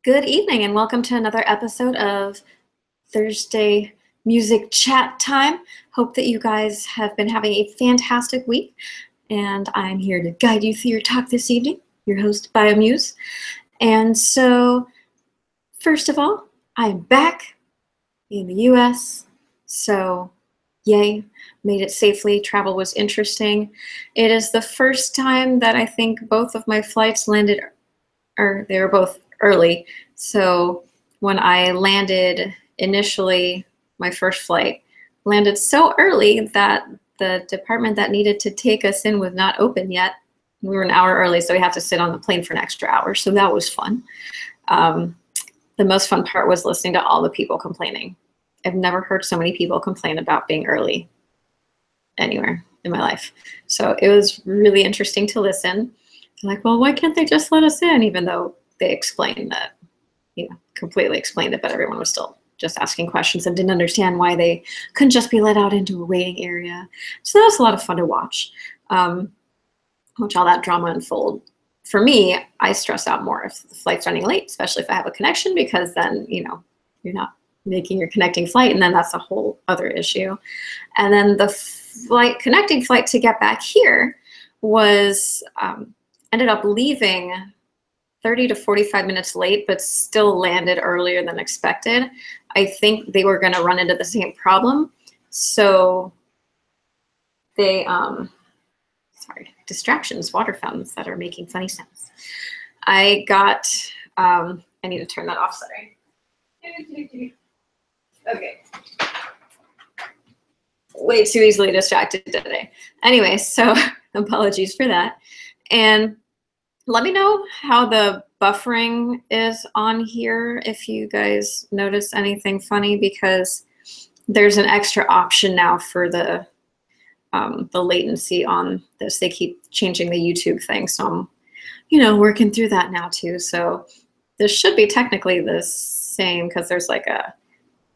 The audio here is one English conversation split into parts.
Good evening and welcome to another episode of Thursday Music Chat Time. Hope that you guys have been having a fantastic week, and I'm here to guide you through your talk this evening, your host, BioMuse. And so, first of all, I'm back in the US, so yay, made it safely. Travel was interesting. It is the first time that I think both of my flights landed, or they were both early. So when I landed initially, my first flight landed so early that the department that needed to take us in was not open yet. We were an hour early, so we had to sit on the plane for an extra hour. So that was fun. The most fun part was listening to all the people complaining. I've never heard so many people complain about being early anywhere in my life. So it was really interesting to listen. Like, well, why can't they just let us in? Even though they explained that, completely explained it, but everyone was still just asking questions and didn't understand why they couldn't just be let out into a waiting area. So that was a lot of fun to watch all that drama unfold. For me, I stress out more if the flight's running late, especially if I have a connection, because then, you're not making your connecting flight, and then that's a whole other issue. And then the connecting flight to get back here was ended up leaving 30 to 45 minutes late, but still landed earlier than expected. I think they were going to run into the same problem. So they, distractions, water fountains that are making funny sounds. I got, I need to turn that off, sorry. Okay. Way too easily distracted today. Anyway, so apologies for that. And let me know how the buffering is on here if you guys notice anything funny, because there's an extra option now for the latency on this. They keep changing the YouTube thing, so I'm, working through that now too. So this should be technically the same because there's like a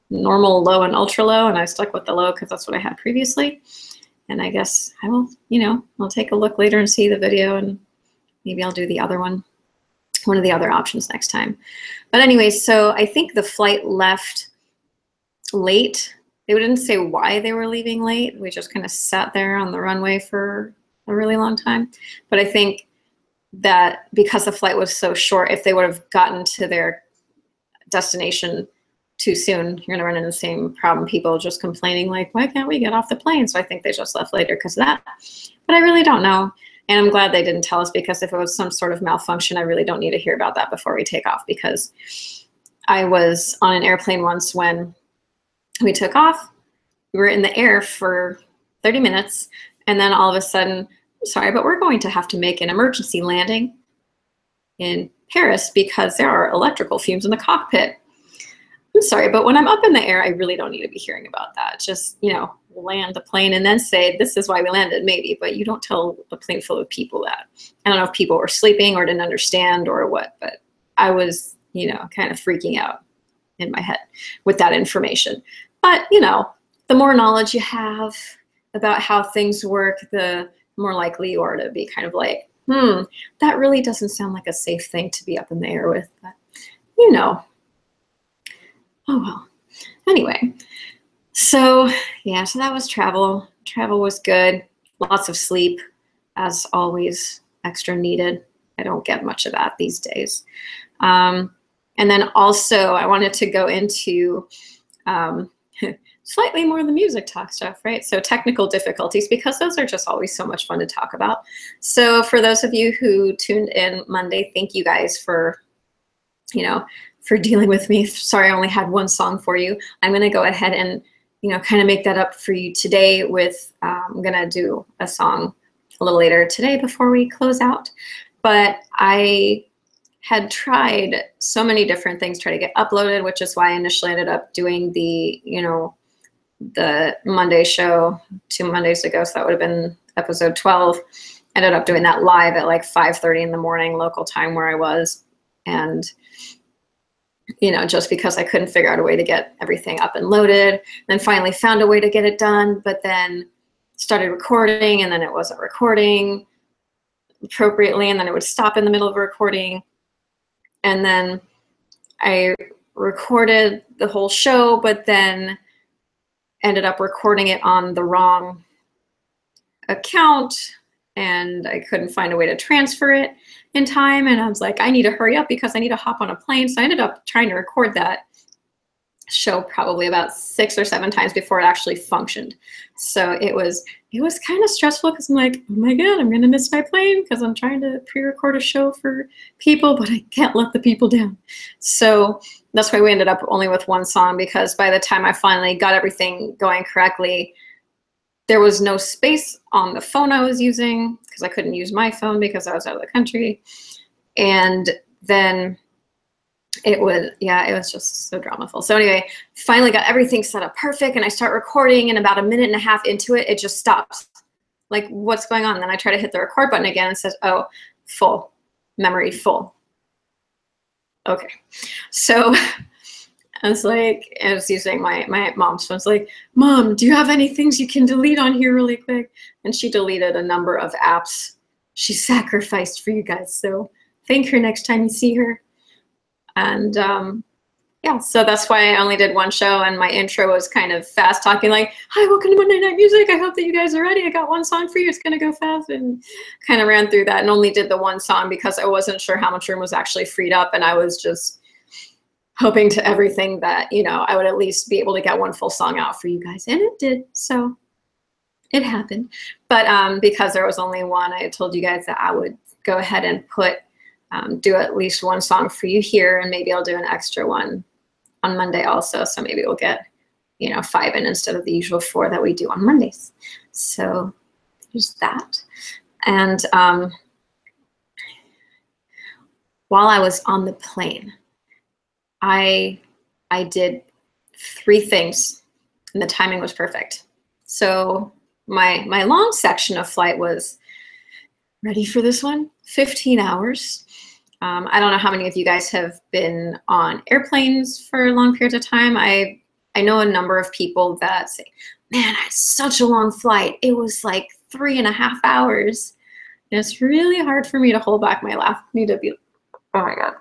normal, low, and ultra low, and I stuck with the low because that's what I had previously. And I guess I will, I'll take a look later and see the video, and maybe I'll do the other one of the other options next time. But anyway, so I think the flight left late. They didn't say why they were leaving late. We just kind of sat there on the runway for a really long time. But I think that because the flight was so short, if they would have gotten to their destination too soon, you're gonna run into the same problem. People just complaining like, why can't we get off the plane? So I think they just left later because of that. But I really don't know. And I'm glad they didn't tell us, because if it was some sort of malfunction, I really don't need to hear about that before we take off, because I was on an airplane once when we took off. We were in the air for 30 minutes, and then all of a sudden, sorry, but we're going to have to make an emergency landing in Paris because there are electrical fumes in the cockpit. I'm sorry, but when I'm up in the air, I really don't need to be hearing about that. Just, land the plane and then say, this is why we landed, maybe, but you don't tell a plane full of people that. I don't know if people were sleeping or didn't understand or what, but I was, kind of freaking out in my head with that information. But, the more knowledge you have about how things work, the more likely you are to be kind of like, that really doesn't sound like a safe thing to be up in the air with, but, oh well. Anyway, so yeah, so that was travel. Travel was good. Lots of sleep, as always, extra needed. I don't get much of that these days. And then also I wanted to go into slightly more of the music talk stuff, right? So technical difficulties, because those are just always so much fun to talk about. So for those of you who tuned in Monday, thank you guys for, for dealing with me. Sorry, I only had one song for you. I'm going to go ahead and, kind of make that up for you today with, I'm going to do a song a little later today before we close out. But I had tried so many different things, try to get uploaded, which is why I initially ended up doing the, the Monday show 2 Mondays ago. So that would have been episode 12. Ended up doing that live at like 5:30 in the morning local time where I was. And just because I couldn't figure out a way to get everything up and loaded, then finally found a way to get it done, but then started recording, and then it wasn't recording appropriately, and then it would stop in the middle of a recording. And then I recorded the whole show, but then ended up recording it on the wrong account, and I couldn't find a way to transfer it in time. And I was like, I need to hurry up because I need to hop on a plane. So I ended up trying to record that show probably about 6 or 7 times before it actually functioned. So it was kind of stressful because I'm like, oh my God, I'm gonna miss my plane because I'm trying to pre-record a show for people, but I can't let the people down. So that's why we ended up only with one song, because by the time I finally got everything going correctly, there was no space on the phone I was using because I couldn't use my phone because I was out of the country. And then it was just so dramaful. So anyway, finally got everything set up perfect, and I start recording, and about 1.5 minutes into it, it just stops. Like, what's going on? Then I try to hit the record button again, and it says, oh, full, memory full. Okay, so I was using my mom's phone. I was like, Mom, do you have any things you can delete on here really quick? And she deleted a number of apps she sacrificed for you guys. So thank her next time you see her. And yeah, so that's why I only did one show, and my intro was kind of fast talking, like, hi, welcome to Monday Night Music. I hope that you guys are ready. I got one song for you. It's gonna go fast, and kind of ran through that and only did the one song because I wasn't sure how much room was actually freed up, and I was just hoping to everything that, you know, I would at least be able to get one full song out for you guys, and it did, so it happened. But because there was only one, I told you guys that I would go ahead and do at least one song for you here, and maybe I'll do an extra one on Monday also, so maybe we'll get, you know, 5 in instead of the usual 4 that we do on Mondays. So there's that. And while I was on the plane, I did 3 things, and the timing was perfect. So my long section of flight was, ready for this one, 15 hours. I don't know how many of you guys have been on airplanes for long periods of time. I know a number of people that say, man, I had such a long flight. It was like 3.5 hours. And it's really hard for me to hold back my laugh. I need to be, oh my God.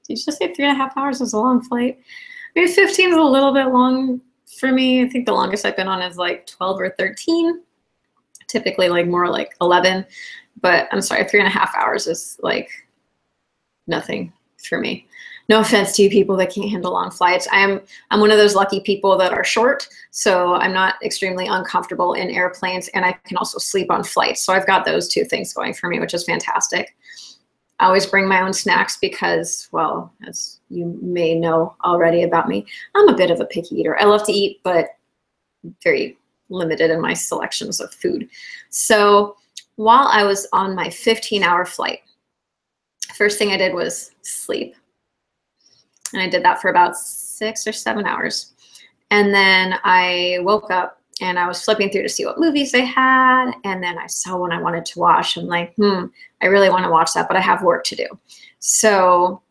Did you just say 3.5 hours is a long flight? Maybe 15 is a little bit long for me. I think the longest I've been on is like 12 or 13. Typically like more like 11. But I'm sorry, 3.5 hours is like nothing for me. No offense to you people that can't handle long flights. I'm one of those lucky people that are short, so I'm not extremely uncomfortable in airplanes, and I can also sleep on flights. So I've got those 2 things going for me, which is fantastic. I always bring my own snacks because, well, as you may know already about me, I'm a bit of a picky eater. I love to eat, but very limited in my selections of food. So while I was on my 15-hour flight, first thing I did was sleep. And I did that for about 6 or 7 hours. And then I woke up and I was flipping through to see what movies they had. And then I saw one I wanted to watch. I'm like, I really want to watch that, but I have work to do. So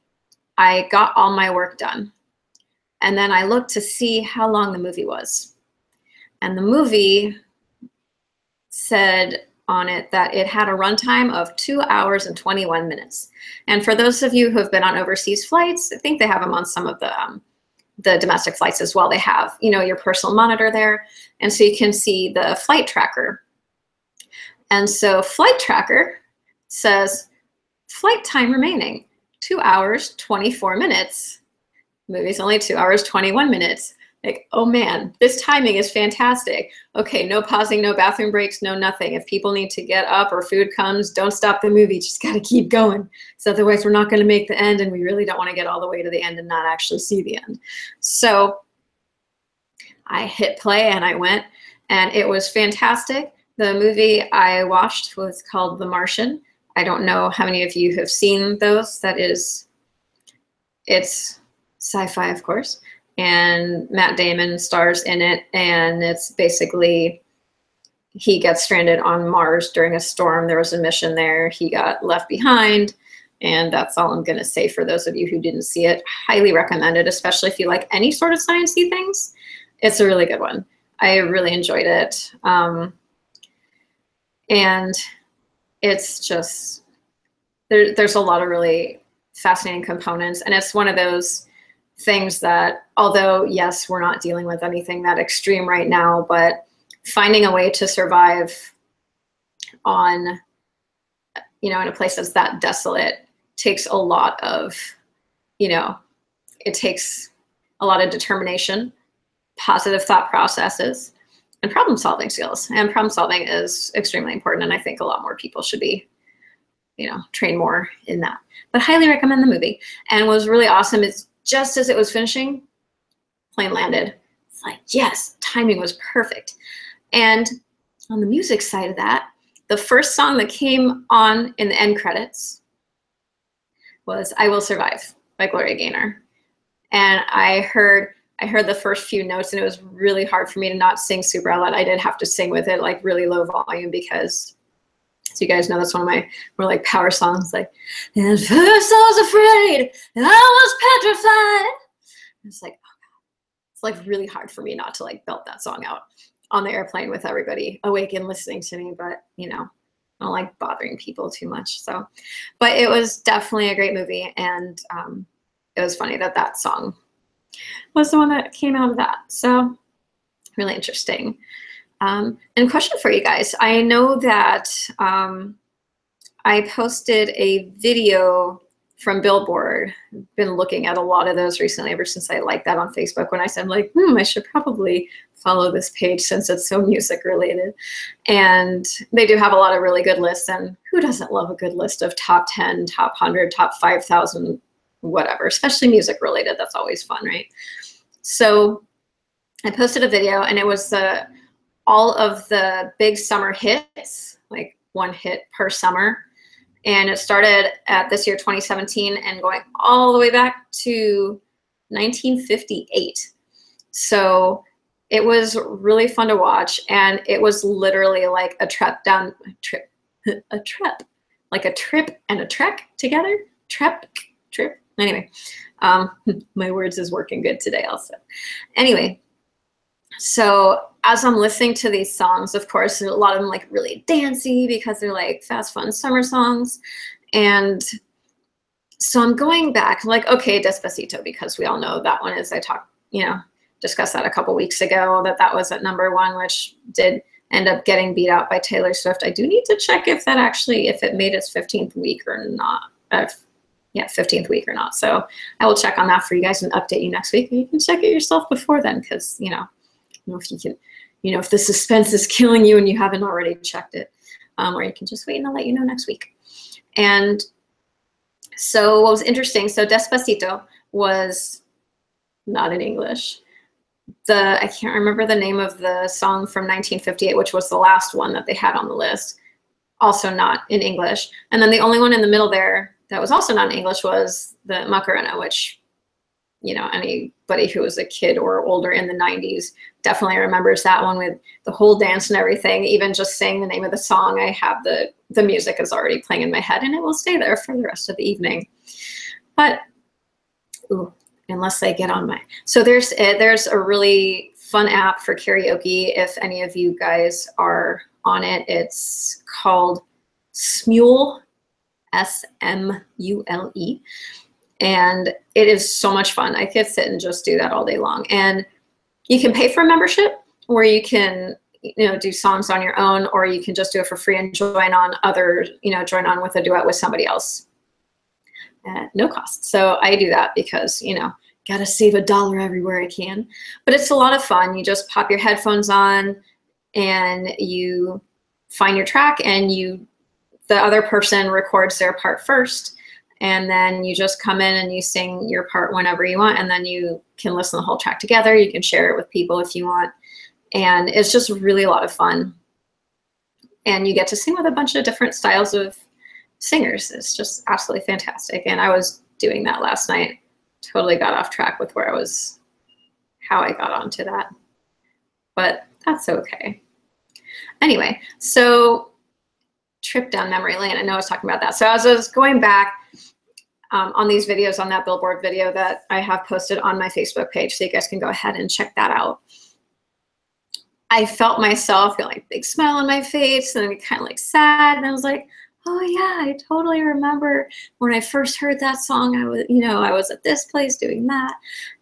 I got all my work done. And then I looked to see how long the movie was. And the movie said on it that it had a runtime of 2 hours and 21 minutes. And for those of you who have been on overseas flights, I think they have them on some of the domestic flights as well. They have, you know, your personal monitor there. And so you can see the flight tracker. And so flight tracker says flight time remaining, 2 hours, 24 minutes. Movie's only 2 hours, 21 minutes. Like, oh man, this timing is fantastic. Okay, no pausing, no bathroom breaks, no nothing. If people need to get up or food comes, don't stop the movie, just gotta keep going. So otherwise we're not gonna make the end, and we really don't wanna get all the way to the end and not actually see the end. So I hit play and I went, and it was fantastic. The movie I watched was called The Martian. I don't know how many of you have seen those. It's sci-fi, of course. And Matt Damon stars in it, and it's basically he gets stranded on Mars during a storm. There was a mission there. He got left behind, and that's all I'm going to say for those of you who didn't see it. Highly recommend it, especially if you like any sort of science-y things. It's a really good one. I really enjoyed it. And it's just, there's a lot of really fascinating components, and it's one of those things that, although yes, we're not dealing with anything that extreme right now, but finding a way to survive on, in a place that's that desolate takes a lot of, it takes a lot of determination, positive thought processes, and problem solving skills. And problem solving is extremely important. And I think a lot more people should be, train more in that. But highly recommend the movie. And what was really awesome is just as it was finishing, plane landed. It's like, yes, timing was perfect. And on the music side of that, the first song that came on in the end credits was I Will Survive by Gloria Gaynor. And I heard the first few notes, and it was really hard for me to not sing super loud. I did have to sing with it like really low volume because, so you guys know, that's one of my more like power songs. Like, at first I was afraid and I was petrified. It's like, oh God. It's like really hard for me not to like belt that song out on the airplane with everybody awake and listening to me. But I don't like bothering people too much. So, but it was definitely a great movie, and it was funny that that song was the one that came out of that. So really interesting. And question for you guys. I know that I posted a video from Billboard. I've been looking at a lot of those recently ever since I liked that on Facebook, when I said like, I should probably follow this page since it's so music related. And they do have a lot of really good lists, and who doesn't love a good list of top 10, top 100, top 5,000, whatever, especially music related. That's always fun, right? So I posted a video, and it was all of the big summer hits, like one hit per summer. And it started at this year, 2017, and going all the way back to 1958. So it was really fun to watch, and it was literally like a trip and a trek together. Trip. Anyway, my words is working good today also. Anyway, so as I'm listening to these songs, of course, a lot of them like really dancey because they're like fast, fun summer songs. And so I'm going back like, okay, Despacito, because we all know that one is, I discussed that a couple weeks ago, that was at #1, which did end up getting beat out by Taylor Swift. I do need to check if it made its 15th week or not. 15th week or not. So I will check on that for you guys and update you next week. And you can check it yourself before then, because, if you can, if the suspense is killing you and you haven't already checked it, or you can just wait and I'll let you know next week. And so what was interesting, so Despacito was not in English. I can't remember the name of the song from 1958, which was the last one that they had on the list, also not in English. And then the only one in the middle there that was also not in English was the Macarena, which, anybody who was a kid or older in the 90s definitely remembers that one with the whole dance and everything. Even just saying the name of the song, I have the music is already playing in my head, and it will stay there for the rest of the evening. But, unless I get on my, so there's a really fun app for karaoke. If any of you guys are on it, it's called Smule, SMULE. And it is so much fun. I could sit and just do that all day long. And you can pay for a membership, or you can, do songs on your own, or you can just do it for free and join on with a duet with somebody else at no cost. So I do that because, gotta save $1 everywhere I can. But it's a lot of fun. You just pop your headphones on and you find your track, and the other person records their part first. And then you just come in and you sing your part whenever you want, and then you can listen to the whole track together. You can share it with people if you want. And it's just really a lot of fun. And you get to sing with a bunch of different styles of singers. It's just absolutely fantastic. And I was doing that last night. Totally got off track with how I got onto that. But that's okay. Anyway, so trip down memory lane. I know I was talking about that. So as I was going back on these videos, on that Billboard video that I have posted on my Facebook page, so you guys can go ahead and check that out, I felt myself feel like a big smile on my face and kind of like sad. And I was like, oh yeah, I totally remember when I first heard that song, I was, you know, I was at this place doing that.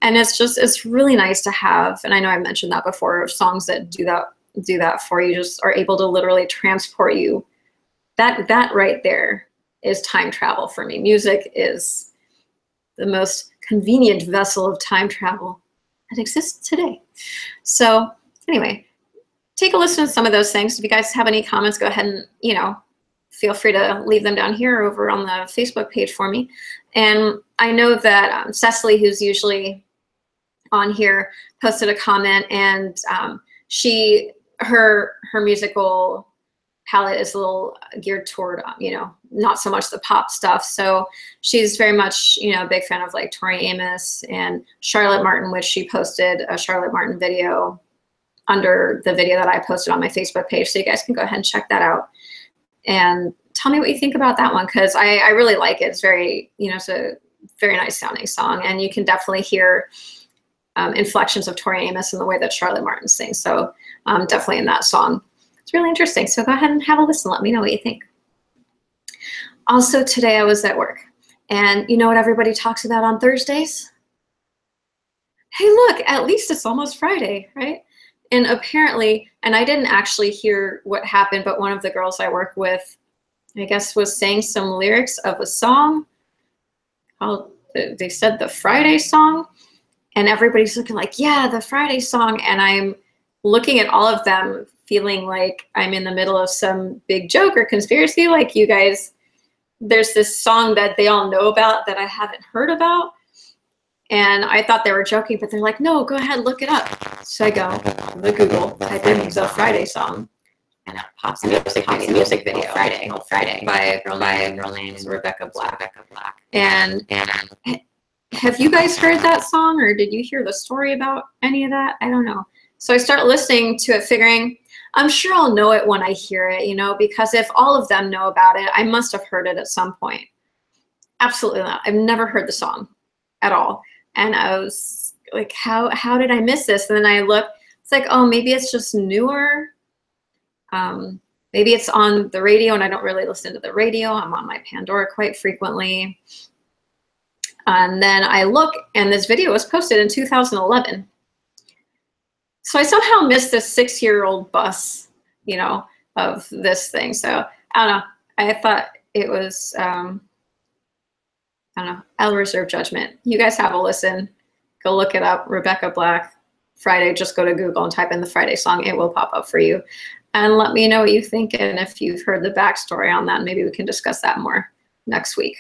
And it's really nice to have, and I know I mentioned that before, songs that do that for you, just are able to literally transport you. That right there is time travel for me. Music is the most convenient vessel of time travel that exists today. So anyway, take a listen to some of those things. If you guys have any comments, go ahead and, you know, feel free to leave them down here over on the Facebook page for me. And I know that Cecily, who's usually on here, posted a comment, and her musical palette is a little geared toward, you know, not so much the pop stuff. So she's very much, you know, a big fan of like Tori Amos and Charlotte Martin, which she posted a Charlotte Martin video under the video that I posted on my Facebook page. So you guys can go ahead and check that out and tell me what you think about that one, because I really like it. It's very, you know, it's a very nice sounding song, and you can definitely hear inflections of Tori Amos in the way that Charlotte Martin sings. So definitely in that song. It's really interesting. So go ahead and have a listen. Let me know what you think. Also today I was at work, and you know what everybody talks about on Thursdays? Hey, look, at least it's almost Friday, right? And apparently, and I didn't actually hear what happened, but one of the girls I work with, I guess, was saying some lyrics of a song called, they said the Friday song, and everybody's looking like, yeah, the Friday song. And I'm looking at all of them feeling like I'm in the middle of some big joke or conspiracy. Like, you guys, there's this song that they all know about that I haven't heard about. And I thought they were joking, but they're like, no, go ahead, look it up. So I go to Google, type in the Friday song, and it pops in the music video, Friday by a girl named Rebecca Black. And have you guys heard that song, or did you hear the story about any of that? I don't know. So I start listening to it, figuring, I'm sure I'll know it when I hear it, you know, because if all of them know about it, I must have heard it at some point. Absolutely not. I've never heard the song at all. And I was like, how did I miss this? And then I look, it's like, oh, maybe it's just newer. Maybe it's on the radio, and I don't really listen to the radio. I'm on my Pandora quite frequently. And then I look, and this video was posted in 2011. So I somehow missed this 6-year-old bus, you know, of this thing. So I don't know. I thought it was, I don't know. I'll reserve judgment. You guys have a listen. Go look it up. Rebecca Black, Friday. Just go to Google and type in the Friday song. It will pop up for you. And let me know what you think, and if you've heard the backstory on that. Maybe we can discuss that more next week.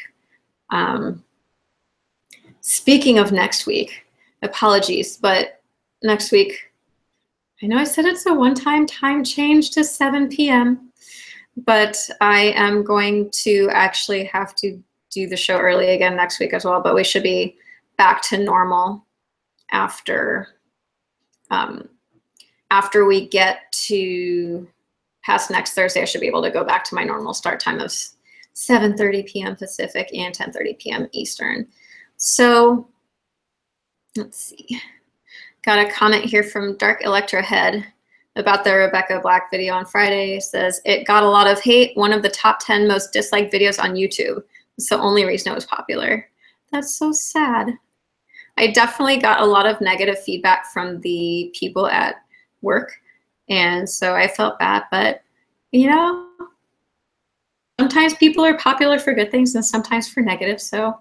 Speaking of next week, apologies, but next week, I know I said it's a one-time time change to 7 p.m., but I am going to actually have to do the show early again next week as well, but we should be back to normal after we get to past next Thursday. I should be able to go back to my normal start time of 7:30 p.m. Pacific and 10:30 p.m. Eastern. So let's see. Got a comment here from Dark Electra Head about the Rebecca Black video on Friday. It says, it got a lot of hate. One of the top 10 most disliked videos on YouTube. It's the only reason it was popular. That's so sad. I definitely got a lot of negative feedback from the people at work, and so I felt bad, but you know, sometimes people are popular for good things and sometimes for negative. So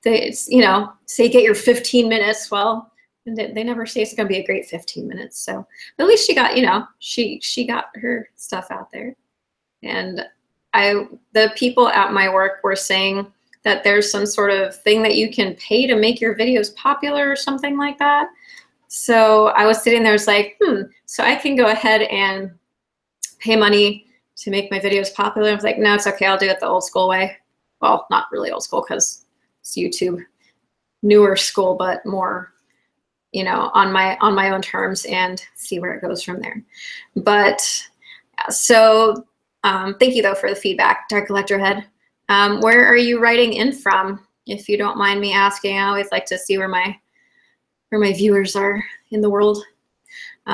they, you know, say get your 15 minutes. Well, they never say it's going to be a great 15 minutes. So at least she got, you know, she got her stuff out there. And the people at my work were saying that there's some sort of thing that you can pay to make your videos popular or something like that. So I was sitting there, I was like, so I can go ahead and pay money to make my videos popular. I was like, no, it's okay. I'll do it the old school way. Well, not really old school because it's YouTube, newer school, but more, you know, on my own terms, and see where it goes from there. But yeah, so thank you though for the feedback, Dark Electrohead. Where are you writing in from? If you don't mind me asking, I always like to see where my viewers are in the world.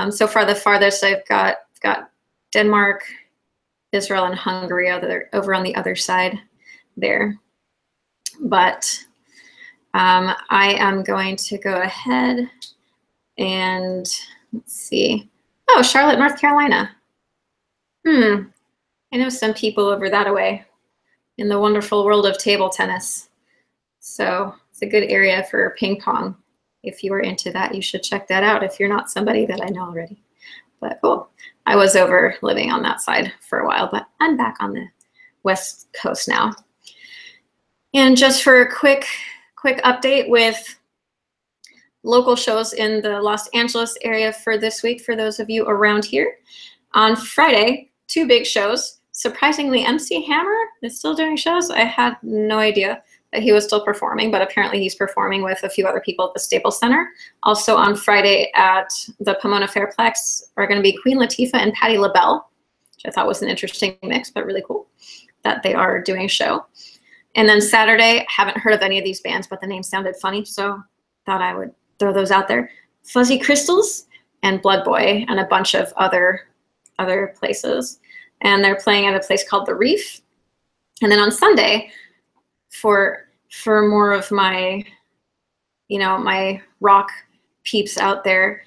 So far, the farthest I've got Denmark, Israel and Hungary over on the other side there. But I am going to go ahead and let's see. Oh, Charlotte, North Carolina. I know some people over that way in the wonderful world of table tennis. So it's a good area for ping pong. If you are into that, you should check that out if you're not somebody that I know already. But cool. I was over living on that side for a while, but I'm back on the West Coast now. And just for a quick update with local shows in the Los Angeles area for this week, for those of you around here. On Friday, 2 big shows. Surprisingly, MC Hammer is still doing shows. I had no idea that he was still performing, but apparently he's performing with a few other people at the Staples Center. Also on Friday at the Pomona Fairplex are going to be Queen Latifah and Patti LaBelle, which I thought was an interesting mix, but really cool that they are doing a show. And then Saturday, I haven't heard of any of these bands, but the name sounded funny, so thought I would throw those out there. Fuzzy Crystals and Blood Boy and a bunch of other places. And they're playing at a place called The Reef. And then on Sunday, for more of my, my rock peeps out there,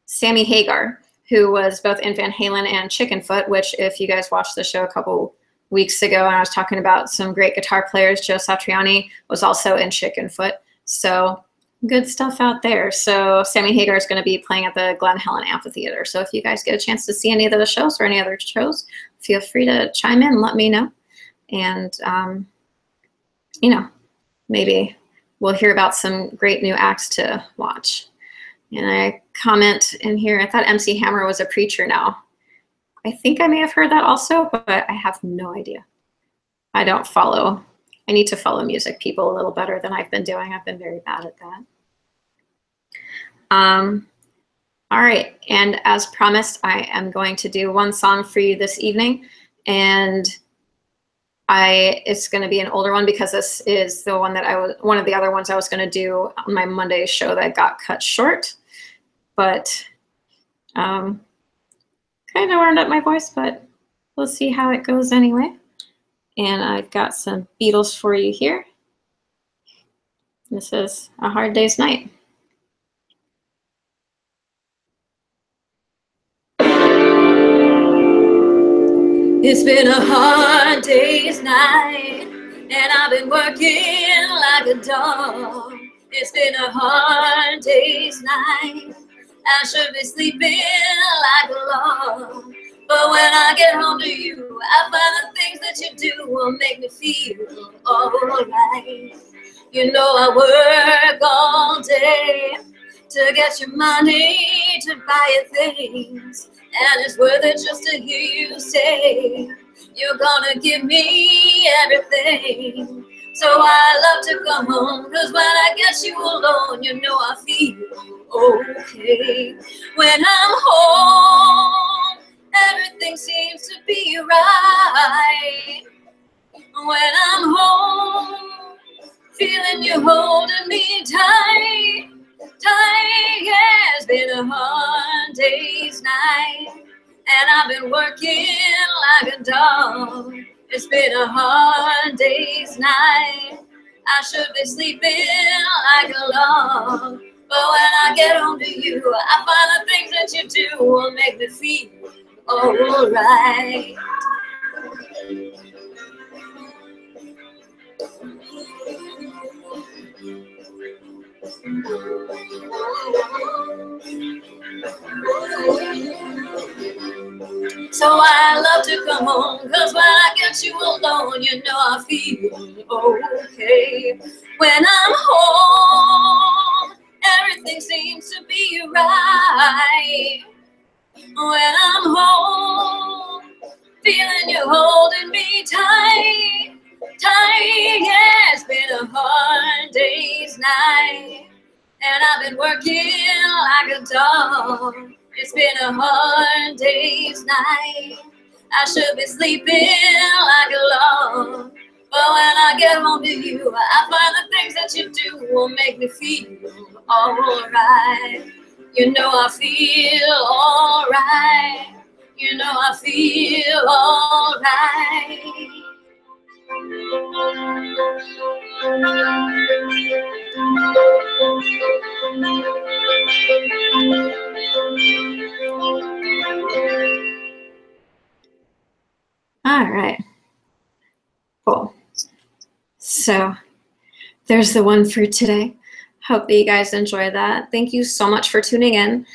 Sammy Hagar, who was both in Van Halen and Chickenfoot, which if you guys watched the show a couple weeks ago, and I was talking about some great guitar players, Joe Satriani was also in Chickenfoot. So good stuff out there. So Sammy Hagar is going to be playing at the Glen Helen Amphitheater. So if you guys get a chance to see any of those shows or any other shows, feel free to chime in and let me know. And, maybe we'll hear about some great new acts to watch. And I comment in here, I thought MC Hammer was a preacher now. I think I may have heard that also, but I have no idea. I don't follow. I need to follow music people a little better than I've been doing. I've been very bad at that. All right, and as promised, I am going to do one song for you this evening, and it's going to be an older one because this is the one that one of the other ones I was going to do on my Monday show that got cut short, but kind of warmed up my voice, but we'll see how it goes anyway. And I've got some Beatles for you here. This is A Hard Day's Night. It's been a hard day's night, and I've been working like a dog. It's been a hard day's night. I should be sleeping like a log. But when I get home to you, I find the things that you do will make me feel alright. You know I work all day to get your money to buy you things, and it's worth it just to hear you say you're gonna give me everything. So I love to come home, cause when I get you alone, you know I feel okay. When I'm home, everything seems to be right. When I'm home, feeling you holding me tight, tight. Yeah, it's been a hard day's night, and I've been working like a dog. It's been a hard day's night. I should be sleeping like a log. But when I get home to you, I find the things that you do will make me feel alright. So I love to come home, cause when I get you alone, you know I feel okay. When I'm home, everything seems to be right. When I'm home, feeling you holding me tight, tight. Yeah, it's been a hard day's night, and I've been working like a dog. It's been a hard day's night. I should be sleeping like a log. But when I get home to you, I find the things that you do will make me feel alright. You know I feel alright. You know I feel alright. All right, cool. So there's the one for today. Hope that you guys enjoy that. Thank you so much for tuning in.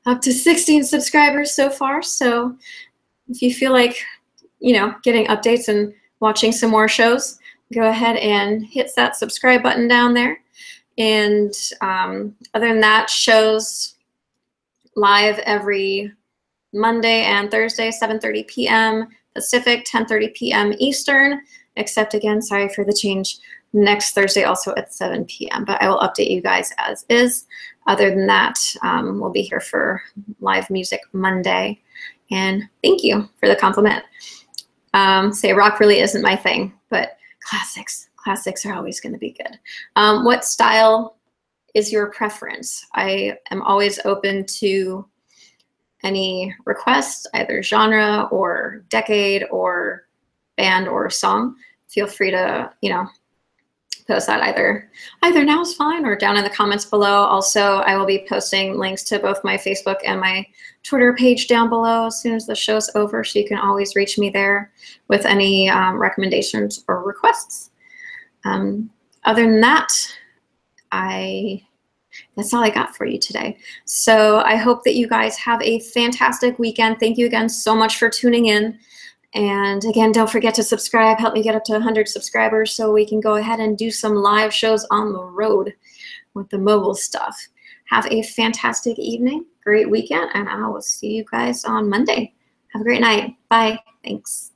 Up to 16 subscribers so far. So if you feel like, you know, getting updates and watching some more shows, go ahead and hit that subscribe button down there. And other than that, shows live every Monday and Thursday, 7:30 p.m. Pacific, 10:30 p.m. Eastern, except again, sorry for the change, next Thursday also at 7 p.m. But I will update you guys as is. Other than that, we'll be here for live music Monday. And thank you for the compliment. Say rock really isn't my thing, but classics are always going to be good. What style is your preference? I am always open to any requests, either genre or decade or band or song. Feel free to, you know, post that either now is fine or down in the comments below. Also, I will be posting links to both my Facebook and my Twitter page down below as soon as the show's over, so you can always reach me there with any recommendations or requests. Other than that, that's all I got for you today. So I hope that you guys have a fantastic weekend. Thank you again so much for tuning in. And again, don't forget to subscribe. Help me get up to 100 subscribers so we can go ahead and do some live shows on the road with the mobile stuff. Have a fantastic evening, great weekend, and I will see you guys on Monday. Have a great night. Bye. Thanks.